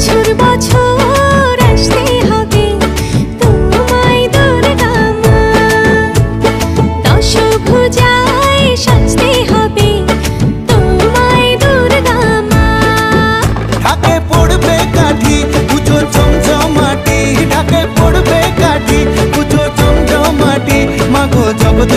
বছর বছর আসতে হবে তোমায় দুর্গা মা, দশভুজায় সাজতে হবে তোমায় দুর্গা মা। ঢাকে পড়বে কাঠি পুজো জমজমাটি, ঢাকে পড়বে কাঠি পুজো জমজমাটি, মাগো জগৎ